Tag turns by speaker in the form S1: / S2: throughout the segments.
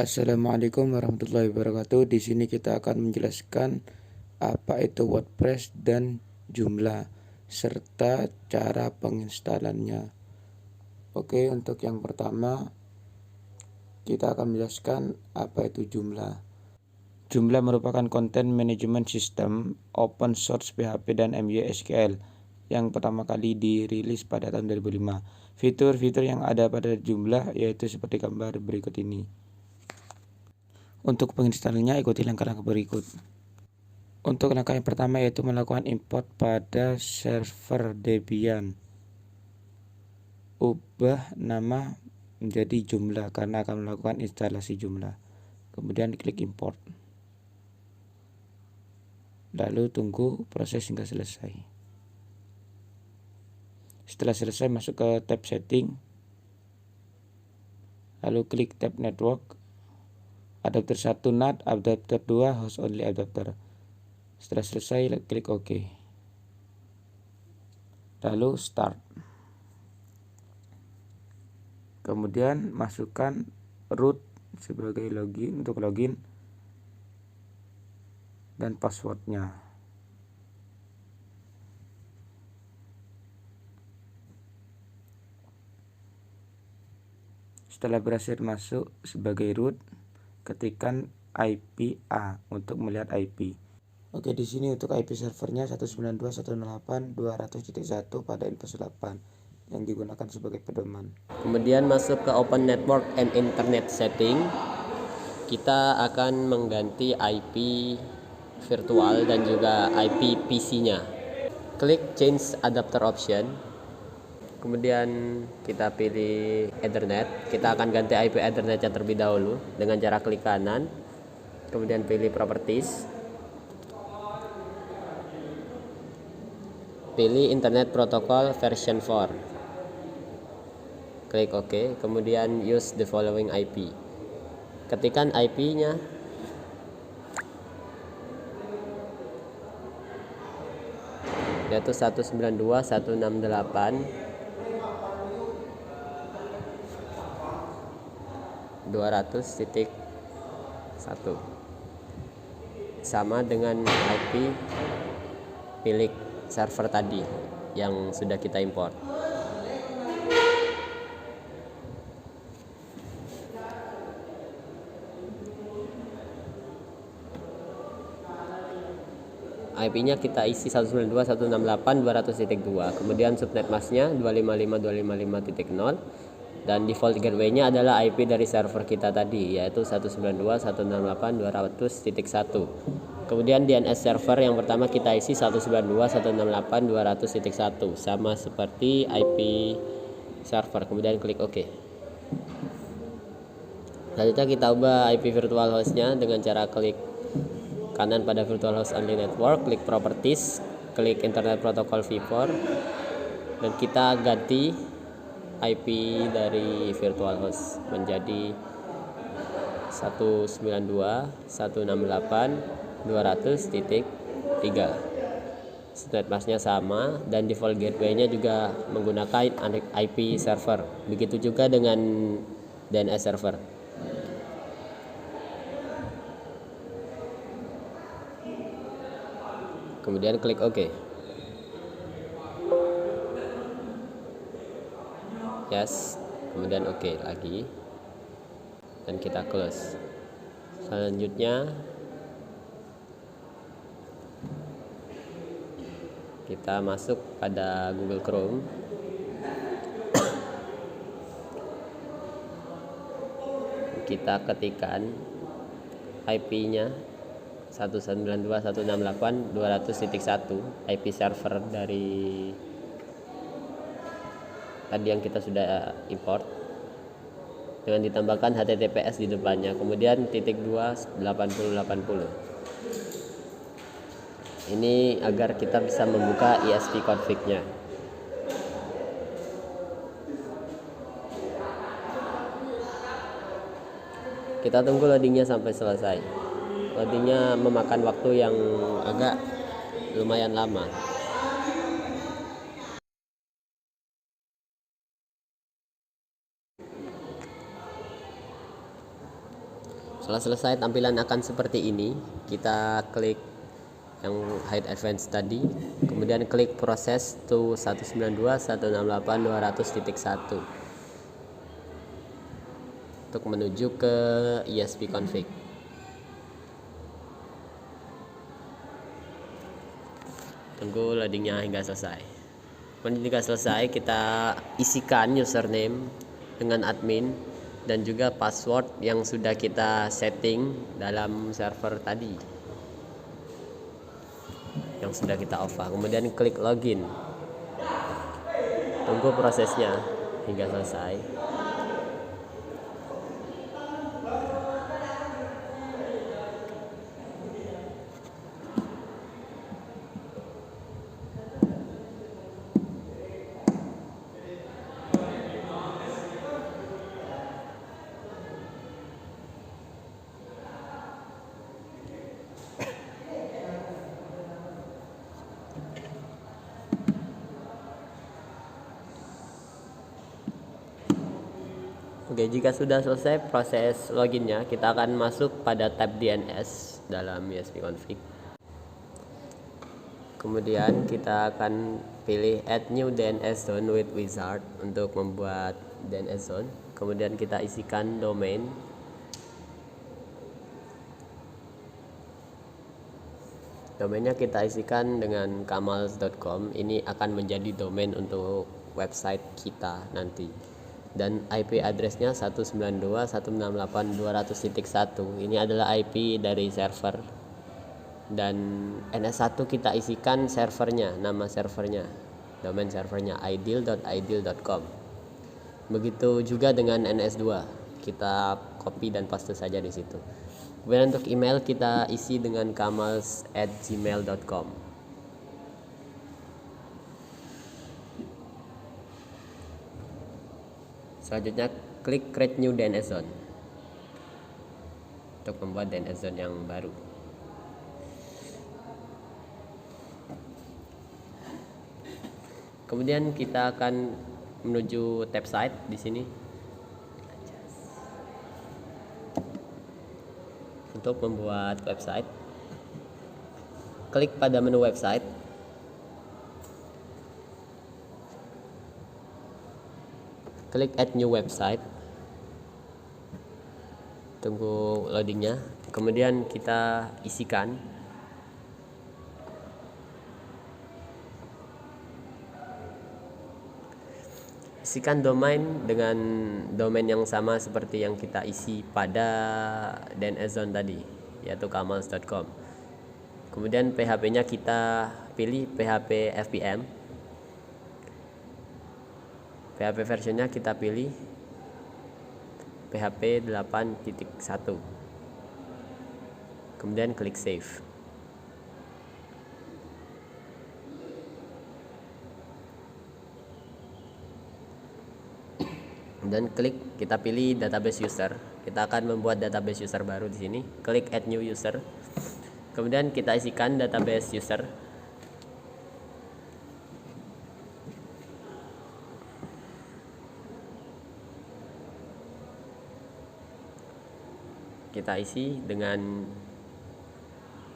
S1: Assalamualaikum warahmatullahi wabarakatuh. Di sini kita akan menjelaskan apa itu WordPress dan Joomla serta cara penginstalannya. Oke, untuk yang pertama kita akan menjelaskan apa itu Joomla. Joomla merupakan content management system open source PHP dan MySQL yang pertama kali dirilis pada tahun 2005. Fitur-fitur yang ada pada Joomla yaitu seperti gambar berikut ini. Untuk penginstalannya ikuti langkah-langkah berikut. Untuk langkah yang pertama yaitu melakukan import pada server Debian. Ubah nama menjadi Joomla karena akan melakukan instalasi Joomla. Kemudian klik import. Lalu tunggu proses hingga selesai. Setelah selesai masuk ke tab setting. Lalu klik tab network. Adapter 1 NAT, adapter 2 host only adapter. Setelah selesai klik OK. Lalu start. Kemudian masukkan root sebagai login untuk login dan passwordnya. Setelah berhasil masuk sebagai root, ketikkan IP A untuk melihat IP. Oke, di sini untuk IP servernya 192.168.200.1 pada info 8 yang digunakan sebagai pedoman.
S2: Kemudian masuk ke Open Network and Internet Setting. Kita akan mengganti IP virtual dan juga IP PC-nya. Klik Change Adapter Option. Kemudian kita pilih Ethernet. Kita akan ganti IP Ethernetnya terlebih dahulu dengan cara klik kanan. Kemudian pilih Properties. Pilih Internet Protocol version 4. Klik OK. Kemudian use the following IP. Ketikkan IP-nya. Yaitu 192.168.200.1 sama dengan IP milik server tadi yang sudah kita import. IP-nya kita isi 192.168.200.2. Kemudian subnet masknya 255.255.0 dan default gateway-nya adalah IP dari server kita tadi yaitu 192.168.200.1. Kemudian DNS server yang pertama kita isi 192.168.200.1 sama seperti IP server. Kemudian klik OK. Selanjutnya kita ubah IP virtual host-nya dengan cara klik kanan pada virtual host only network, klik properties, klik internet protocol v4 dan kita ganti IP dari virtual host menjadi 192.168.200.3. Subnet masknya sama dan default gateway-nya juga menggunakan IP server. Begitu juga dengan DNS server. Kemudian klik OK. Yes, kemudian OK lagi. Dan kita close. Selanjutnya kita masuk pada Google Chrome. Kita ketikkan IP-nya 192.168.200.1 IP server dari tadi yang kita sudah import dengan ditambahkan HTTPS di depannya, kemudian *2.8080. Ini agar kita bisa membuka ESP config-nya. Kita tunggu loadingnya sampai selesai. Loadingnya memakan waktu yang agak lumayan lama. Setelah selesai, tampilan akan seperti ini. Kita klik yang hide advanced tadi, kemudian klik proses to 192.168.200.1 untuk menuju ke ESP config. Tunggu loadingnya hingga selesai. Jika selesai, kita isikan username dengan admin dan juga password yang sudah kita setting dalam server tadi, yang sudah kita OVA. Kemudian klik login. Tunggu prosesnya hingga selesai. Oke, jika sudah selesai proses loginnya, kita akan masuk pada tab DNS dalam ESP config. Kemudian kita akan pilih add new DNS zone with wizard untuk membuat DNS zone. Kemudian kita isikan domain. Domainnya kita isikan dengan kamals.com. Ini akan menjadi domain untuk website kita nanti. Dan IP addressnya 192.168.200.1. Ini adalah IP dari server. Dan NS1 kita isikan servernya, nama servernya, domain servernya ideal.ideal.com. Begitu juga dengan NS2, kita copy dan paste saja di situ. Kemudian untuk email kita isi dengan kamals@gmail.com. Selanjutnya klik create new DNS zone untuk membuat DNS zone yang baru. Kemudian kita akan menuju tab site di sini. Untuk membuat website, klik pada menu website. Klik add new website. Tunggu loadingnya. Kemudian kita isikan domain dengan domain yang sama seperti yang kita isi pada DNS zone tadi, yaitu kamals.com. Kemudian PHP-nya kita pilih PHP FPM. PHP versionnya kita pilih PHP 8.1. Kemudian klik save. Dan klik, kita pilih database user. Kita akan membuat database user baru di sini. Klik add new user. Kemudian kita isikan database user. Kita isi dengan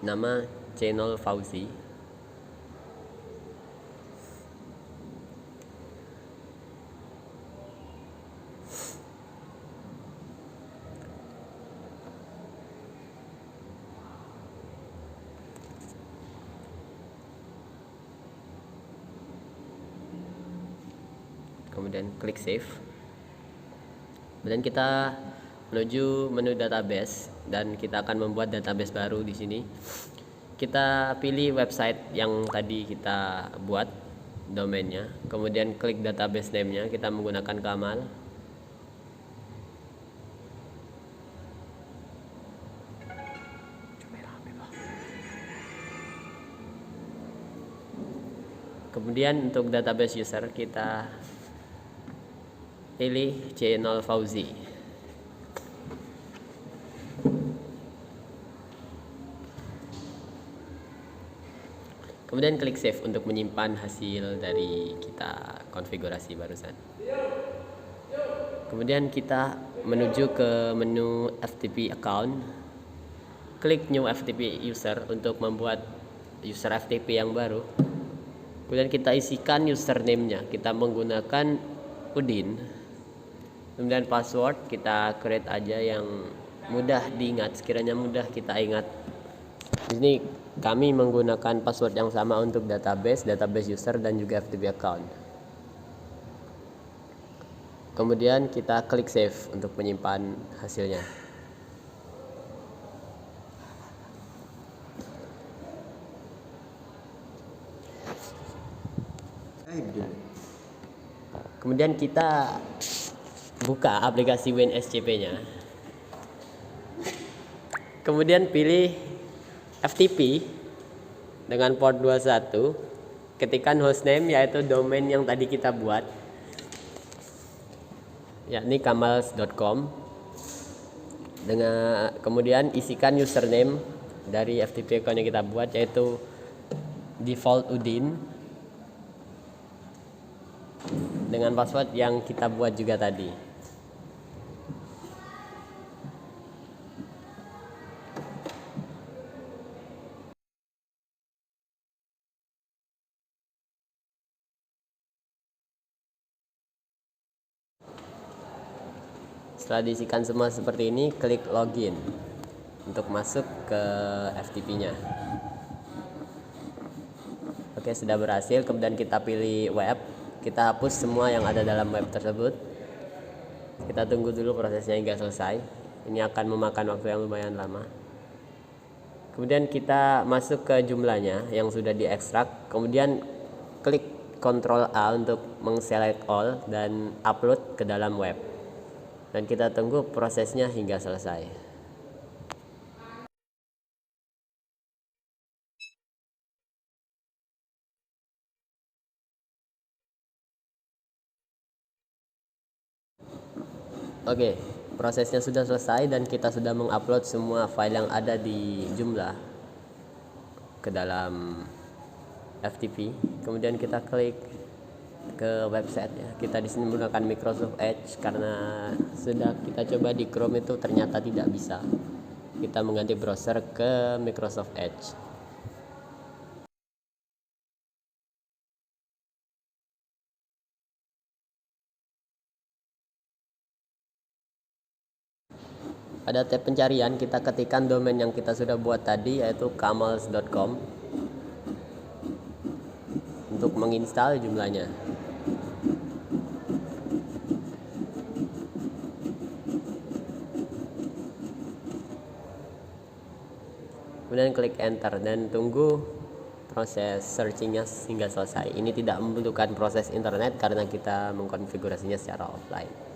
S2: nama channel Fauzi. Kemudian klik save. Dan kita menuju menu database dan kita akan membuat database baru di sini. Kita pilih website yang tadi kita buat domainnya, kemudian klik database name-nya, kita menggunakan Kamal. Kemudian untuk database user kita pilih channel Fauzi. Kemudian klik save untuk menyimpan hasil dari kita konfigurasi barusan. Kemudian kita menuju ke menu FTP account, klik new FTP user untuk membuat user FTP yang baru. Kemudian kita isikan username-nya, kita menggunakan Udin. Kemudian password kita create aja yang mudah diingat, sekiranya mudah kita ingat. Di sini kami menggunakan password yang sama untuk database user dan juga FTP account. Kemudian kita klik save untuk menyimpan hasilnya. Kemudian kita buka aplikasi WinSCP-nya. Kemudian pilih FTP dengan port 21. Ketikkan hostname yaitu domain yang tadi kita buat, yakni kamals.com. Kemudian isikan username dari FTP account yang kita buat yaitu default Udin dengan password yang kita buat juga tadi. Setelah diisikan semua seperti ini, klik login untuk masuk ke FTP-nya. Oke, sudah berhasil. Kemudian kita pilih web. Kita hapus semua yang ada dalam web tersebut. Kita tunggu dulu prosesnya hingga selesai. Ini akan memakan waktu yang lumayan lama. Kemudian kita masuk ke jumlahnya yang sudah diekstrak. Kemudian klik Ctrl A untuk mengselect all dan upload ke dalam web. Dan kita tunggu prosesnya hingga selesai. Oke, prosesnya sudah selesai dan kita sudah mengupload semua file yang ada di jumlah ke dalam FTP. Kemudian kita klik ke website ya. Kita di sini menggunakan Microsoft Edge karena sudah kita coba di Chrome itu ternyata tidak bisa. Kita mengganti browser ke Microsoft Edge. Pada tab pencarian kita ketikkan domain yang kita sudah buat tadi yaitu kamals.com untuk menginstal jumlahnya. Kemudian klik enter dan tunggu proses searchingnya hingga selesai. Ini tidak membutuhkan proses internet karena kita mengkonfigurasinya secara offline.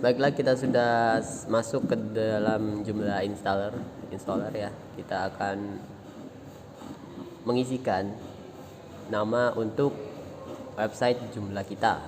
S2: Baiklah, kita sudah masuk ke dalam jumlah installer ya. Kita akan mengisikan nama untuk website jumlah kita.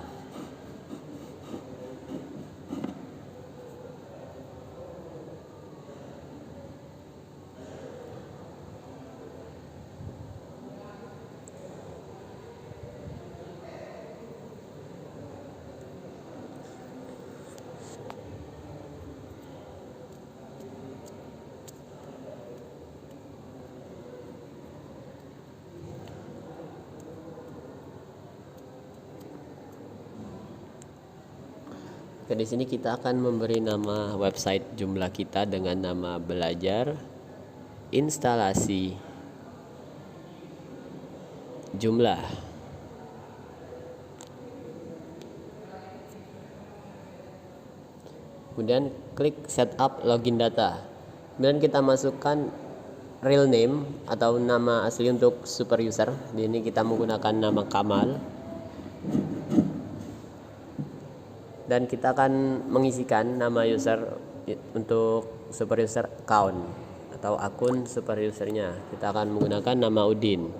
S2: Oke, di sini kita akan memberi nama website jumlah kita dengan nama belajar instalasi jumlah. Kemudian klik setup login data. Kemudian kita masukkan real name atau nama asli untuk super user. Di sini kita menggunakan nama Kamal. Dan kita akan mengisikan nama user untuk super user account atau akun super usernya. Kita akan menggunakan nama Udin.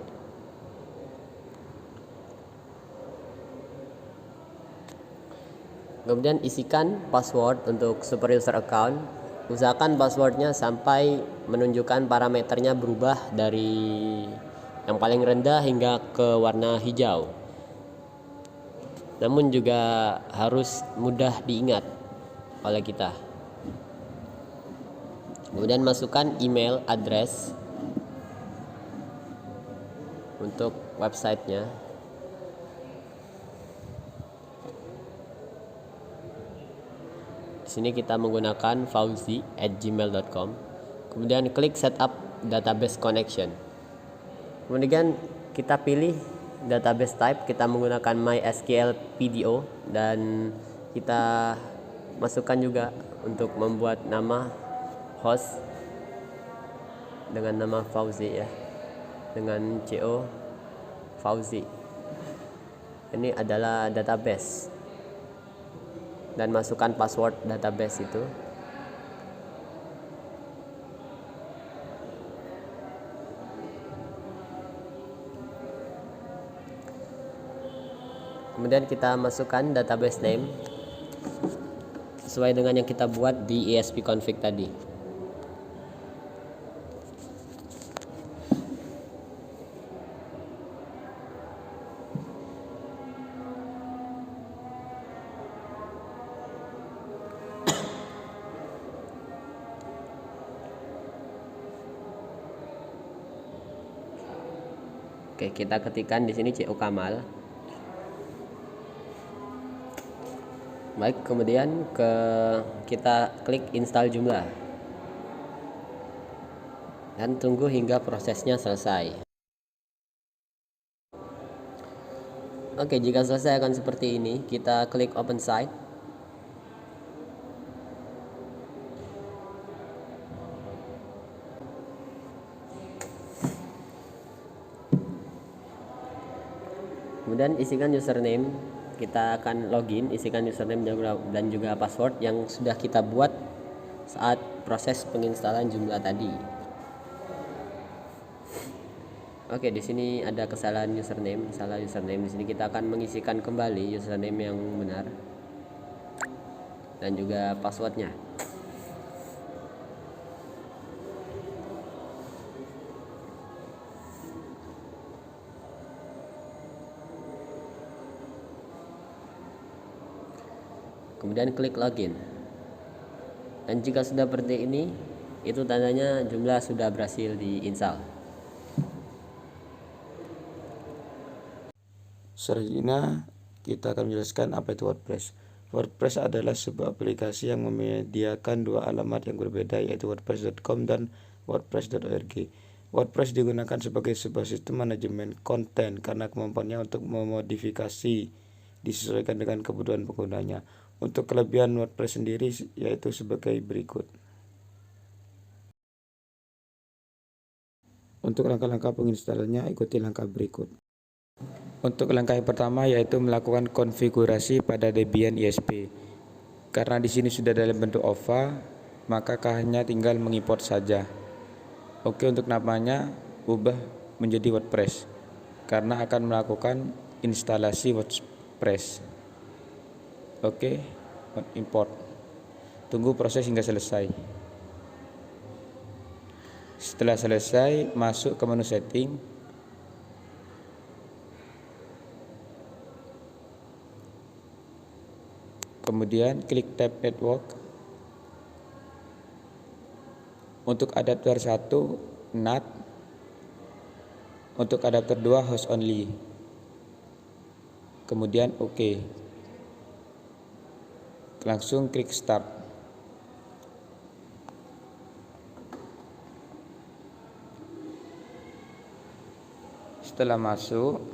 S2: Kemudian isikan password untuk super user account. Usahakan passwordnya sampai menunjukkan parameternya berubah dari yang paling rendah hingga ke warna hijau. Namun juga harus mudah diingat oleh kita. Kemudian masukkan email address untuk websitenya. Di sini kita menggunakan fauzi@gmail.com. Kemudian klik setup database connection. Kemudian kita pilih database type, kita menggunakan MySQL PDO, dan kita masukkan juga untuk membuat nama host dengan nama Fauzi ya, dengan CO Fauzi. Ini adalah database, dan masukkan password database itu. Kemudian kita masukkan database name sesuai dengan yang kita buat di ESP-config tadi. Oke, kita ketikkan di sini CO Kamal. Baik, kemudian kita klik install Joomla dan tunggu hingga prosesnya selesai. Oke, jika selesai akan seperti ini. Kita klik open site. Kemudian isikan username. Kita akan login, isikan username dan juga password yang sudah kita buat saat proses penginstalan Joomla tadi. Oke, di sini ada kesalahan username, salah username. Di sini kita akan mengisikan kembali username yang benar dan juga passwordnya. Kemudian klik login. Dan jika sudah seperti ini, itu tandanya Joomla sudah berhasil diinstal.
S1: Selanjutnya kita akan menjelaskan apa itu WordPress. WordPress adalah sebuah aplikasi yang menyediakan dua alamat yang berbeda, yaitu wordpress.com dan wordpress.org. WordPress digunakan sebagai sebuah sistem manajemen konten karena kemampuannya untuk memodifikasi disesuaikan dengan kebutuhan penggunanya. Untuk kelebihan WordPress sendiri yaitu sebagai berikut. Untuk langkah-langkah penginstalannya, ikuti langkah berikut. Untuk langkah yang pertama yaitu melakukan konfigurasi pada Debian ISP. Karena di sini sudah dalam bentuk OVA, maka hanya tinggal mengimport saja. Oke, untuk namanya ubah menjadi WordPress karena akan melakukan instalasi WordPress. Oke, import. Tunggu proses hingga selesai. Setelah selesai, masuk ke menu setting. Kemudian klik tab network. Untuk adapter 1 NAT. Untuk adapter 2 host only. Kemudian oke. Langsung klik start. Setelah masuk,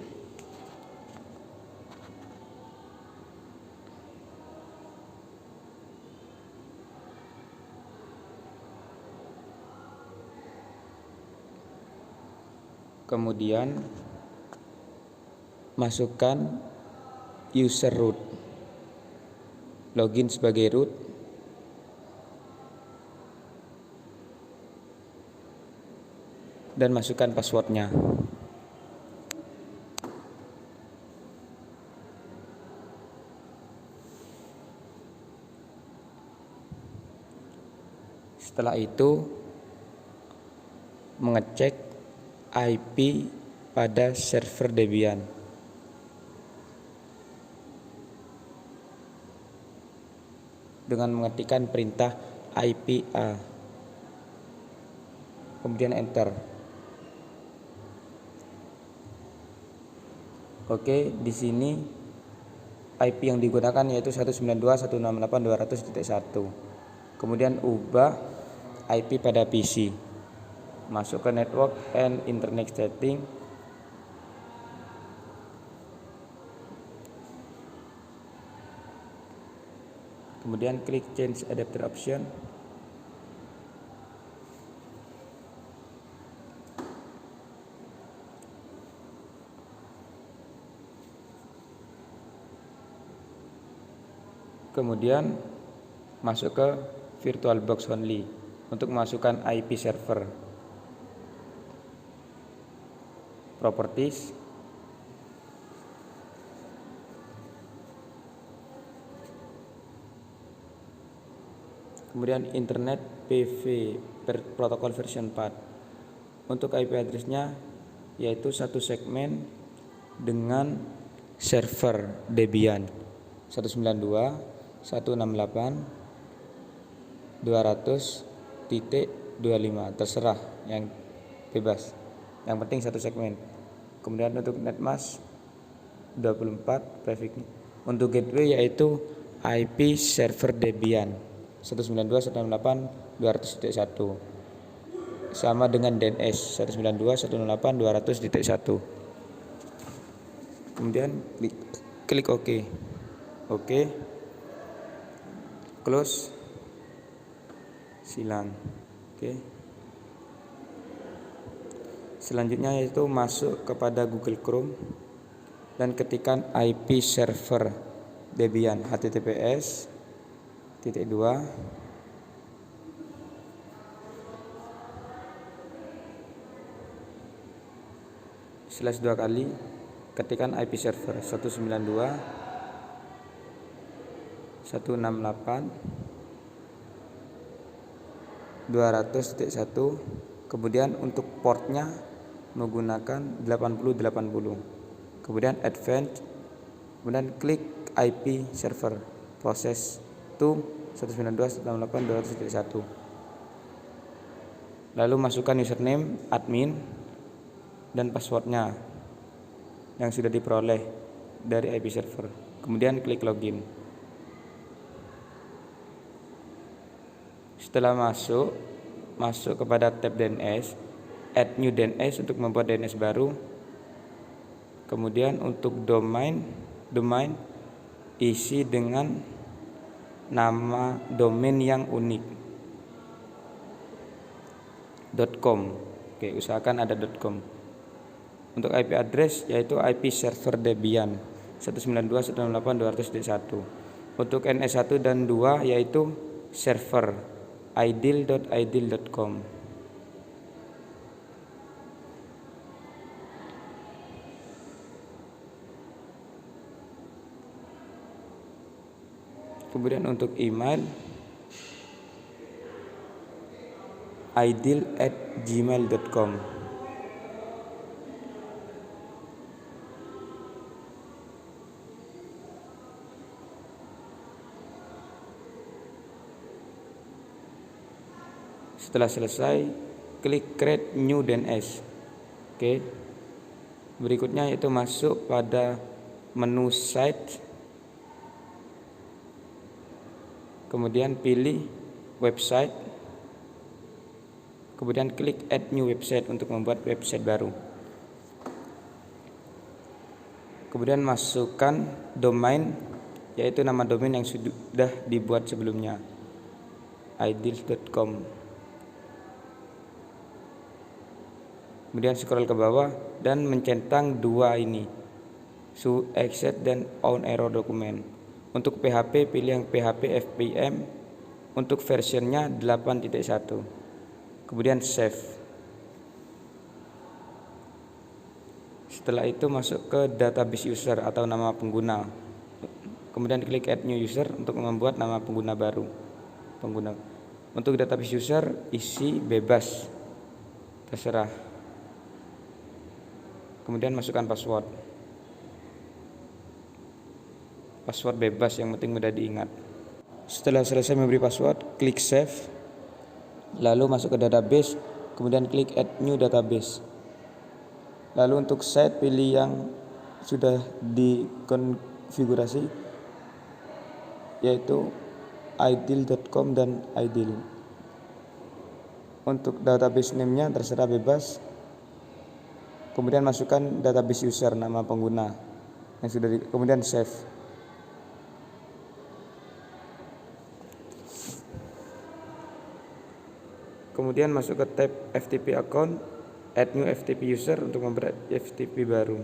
S1: kemudian masukkan user root, login sebagai root, dan masukkan passwordnya. Setelah itu mengecek IP pada server Debian. Dengan mengetikkan perintah IPA. Kemudian enter. Oke, di sini IP yang digunakan yaitu 192.168.200.1. Kemudian ubah IP pada PC. Masuk ke network and internet setting. Kemudian klik change adapter option. Kemudian masuk ke VirtualBox only untuk memasukkan IP server. Properties. Kemudian internet PV protokol version 4. Untuk IP address-nya yaitu satu segmen dengan server Debian 192.168.200.25, terserah, yang bebas, yang penting satu segmen. Kemudian untuk netmask 24 prefix. Untuk gateway yaitu IP server Debian 192.168.200.1 sama dengan DNS 192.168.200.1. Kemudian klik OK. Oke. Close. Silang. Oke. Selanjutnya yaitu masuk kepada Google Chrome dan ketikkan IP server Debian https://2 kali ketikkan IP server 192.168.200.1. kemudian untuk portnya menggunakan 8080. Kemudian advanced, kemudian klik IP server proses to 192.168.200.1. lalu masukkan username admin dan passwordnya yang sudah diperoleh dari IP server. Kemudian klik login. Setelah masuk kepada tab DNS, add new DNS untuk membuat DNS baru. Kemudian untuk domain isi dengan nama domain yang unik. .com. Oke, usahakan ada .com. Untuk IP address yaitu IP server Debian 192.168.200.1. Untuk NS1 dan 2 yaitu server ideal.ideal.com. Kemudian untuk email ideal@gmail.com. Setelah selesai, klik create new DNS. Oke. Berikutnya yaitu masuk pada menu site. Kemudian pilih website. Kemudian klik add new website untuk membuat website baru. Kemudian masukkan domain yaitu nama domain yang sudah dibuat sebelumnya, ideal.com. Kemudian scroll ke bawah dan mencentang dua ini, to exit dan on error dokumen. Untuk PHP pilih yang PHP FPM untuk versionnya 8.1. Kemudian save. Setelah itu masuk ke database user atau nama pengguna. Kemudian klik add new user untuk membuat nama pengguna baru. Untuk database user isi bebas, terserah. Kemudian masukkan password. Password bebas, yang penting mudah diingat. Setelah selesai memberi password, klik save. Lalu masuk ke database, kemudian klik add new database. Lalu untuk site pilih yang sudah dikonfigurasi, yaitu ideal.com dan ideal. Untuk database name-nya terserah bebas. Kemudian masukkan database user, nama pengguna yang sudah kemudian save. Kemudian masuk ke tab FTP account, add new FTP user untuk membuat FTP baru.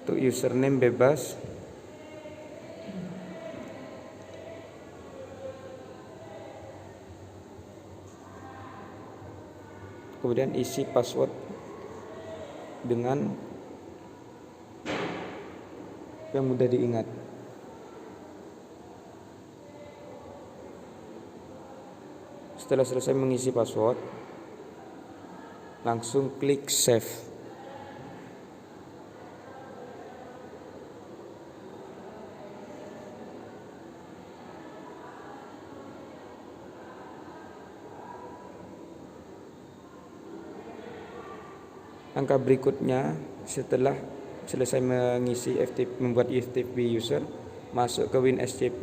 S1: Untuk username bebas. Kemudian isi password dengan yang mudah diingat. Setelah selesai mengisi password, langsung klik save. Langkah berikutnya setelah selesai mengisi membuat FTP user, masuk ke WinSCP.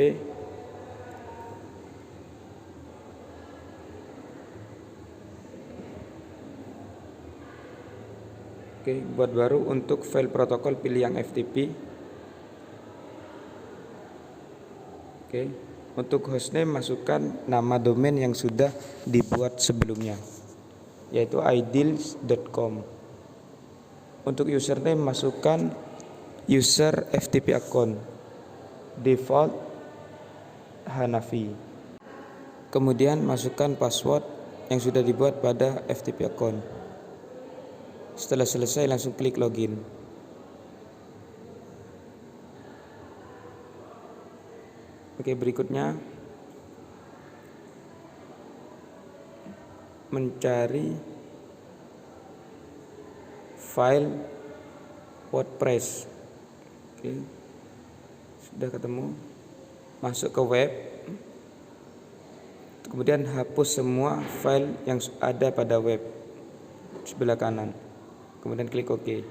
S1: Oke, buat baru. Untuk file protokol pilih yang FTP. Oke, untuk hostname masukkan nama domain yang sudah dibuat sebelumnya, yaitu ideal.com. Untuk username masukkan user FTP account, default Hanafi. Kemudian masukkan password yang sudah dibuat pada FTP account. Setelah selesai langsung klik login. Oke, berikutnya mencari file WordPress. Oke, sudah ketemu. Masuk ke web. Kemudian hapus semua file yang ada pada web sebelah kanan. Kemudian klik OK.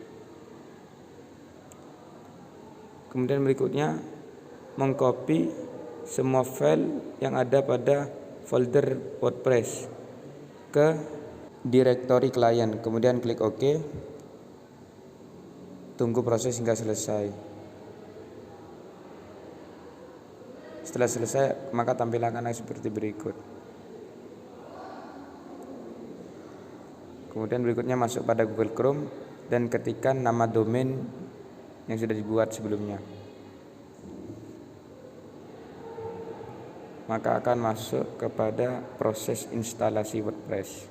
S1: Kemudian berikutnya mengcopy semua file yang ada pada folder WordPress ke direktori klien. Kemudian klik OK. Tunggu proses hingga selesai. Setelah selesai, maka tampilannya seperti berikut. Kemudian berikutnya masuk pada Google Chrome dan ketikkan nama domain yang sudah dibuat sebelumnya. Maka akan masuk kepada proses instalasi WordPress.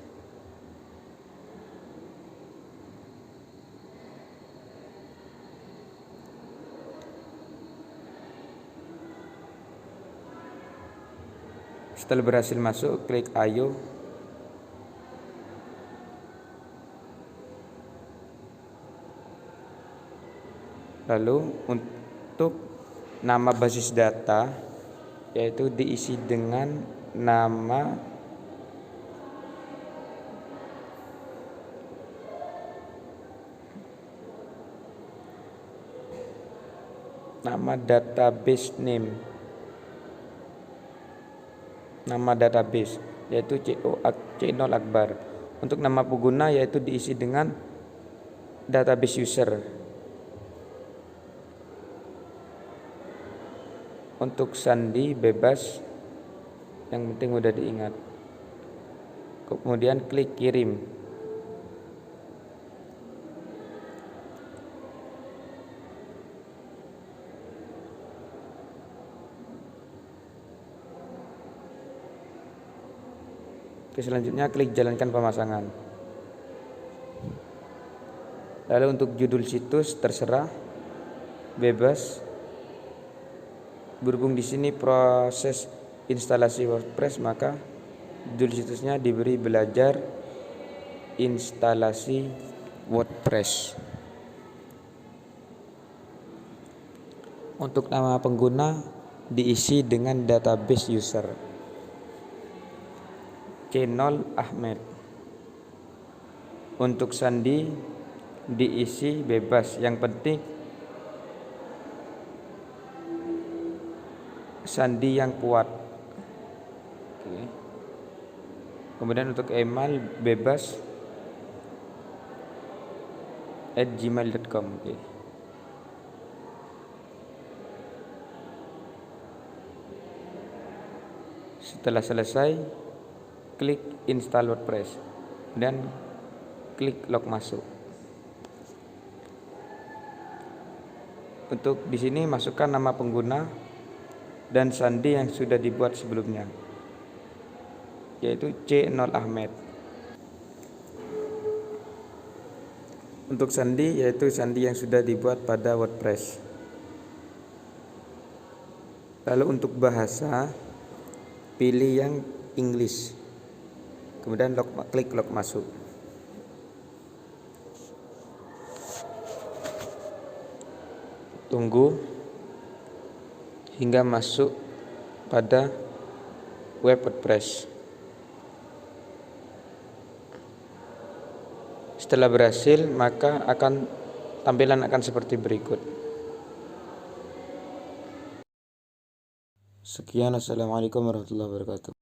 S1: Setelah berhasil masuk, klik Ayo. Lalu untuk nama basis data, yaitu diisi dengan nama database name, nama database yaitu C0 Akbar. Untuk nama pengguna yaitu diisi dengan database user. Untuk sandi bebas, yang penting mudah diingat. Kemudian klik kirim. Oke, selanjutnya klik jalankan pemasangan. Lalu untuk judul situs terserah, bebas. Berhubung di sini proses instalasi WordPress, maka judul situsnya diberi belajar instalasi WordPress. Untuk nama pengguna diisi dengan database user Channel Ahmed. Untuk sandi diisi bebas, yang penting sandi yang kuat. Oke. Kemudian untuk email bebas @gmail.com. Oke. Setelah selesai, klik install WordPress dan klik log masuk. Untuk di sini masukkan nama pengguna dan sandi yang sudah dibuat sebelumnya, yaitu C0 Ahmed. Untuk sandi yaitu sandi yang sudah dibuat pada WordPress. Lalu untuk bahasa, pilih yang English. Kemudian klik log masuk. Tunggu hingga masuk pada web WordPress. Setelah berhasil, maka tampilan akan seperti berikut. Sekian, assalamualaikum warahmatullahi wabarakatuh.